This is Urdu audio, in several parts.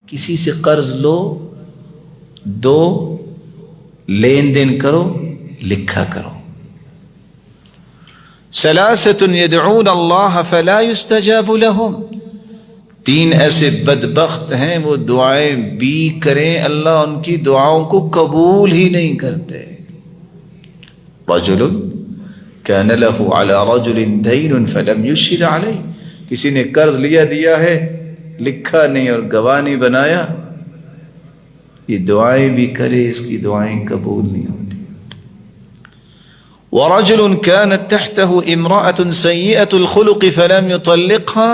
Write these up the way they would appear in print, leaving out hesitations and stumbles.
کسی سے قرض لو، دو، لین دین کرو، لکھا کرو۔ ثلاثۃ یدعون اللہ فلا یستجاب لہم، تین ایسے بدبخت ہیں وہ دعائیں بھی کریں اللہ ان کی دعاؤں کو قبول ہی نہیں کرتے۔ رجل کان لہ علی رجل دین فلم یشہد علیہ، کسی نے قرض دیا ہے، لکھا نہیں اور گواہ نہیں بنایا، یہ دعائیں بھی کرے اس کی دعائیں قبول نہیں ہوتی۔ ورجل كانت تحته امرأة سيئة الخلق فلم يطلقها،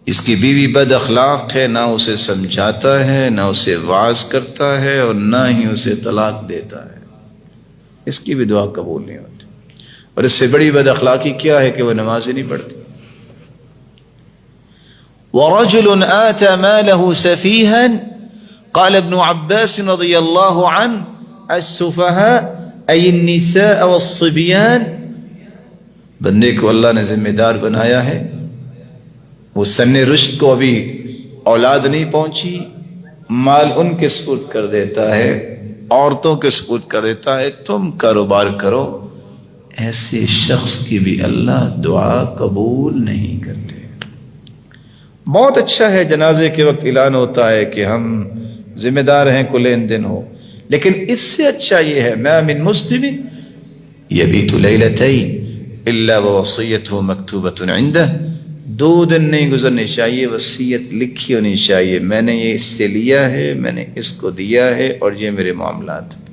اس کی بیوی بد اخلاق ہے، نہ اسے سمجھاتا ہے، نہ اسے واعظ کرتا ہے اور نہ ہی اسے طلاق دیتا ہے، اس کی بھی دعا قبول نہیں ہوتی۔ اور اس سے بڑی بد اخلاقی کیا ہے کہ وہ نماز ہی نہیں پڑھتی۔ ورجل آتى ماله سفيها، قال ابن عباس رضی اللہ عنہ السفهاء ای النساء والصبیان، بندے کو اللہ نے ذمہ دار بنایا ہے، وہ سن رشد کو ابھی اولاد نہیں پہنچی، مال ان کے سپرد کر دیتا ہے، عورتوں کے سپرد کر دیتا ہے، تم کاروبار کرو، ایسے شخص کی بھی اللہ دعا قبول نہیں کرتے۔ بہت اچھا ہے جنازے کے وقت اعلان ہوتا ہے کہ ہم ذمہ دار ہیں، کو لین دین ہو، لیکن اس سے اچھا یہ ہے ما من مسلم یبیت لیلتین الا ووصیتہ مکتوبۃ عنده، 2 دن نہیں گزرنے چاہیے وصیت لکھی ہونی چاہیے، میں نے یہ اس سے لیا ہے، میں نے اس کو دیا ہے اور یہ میرے معاملات ہیں۔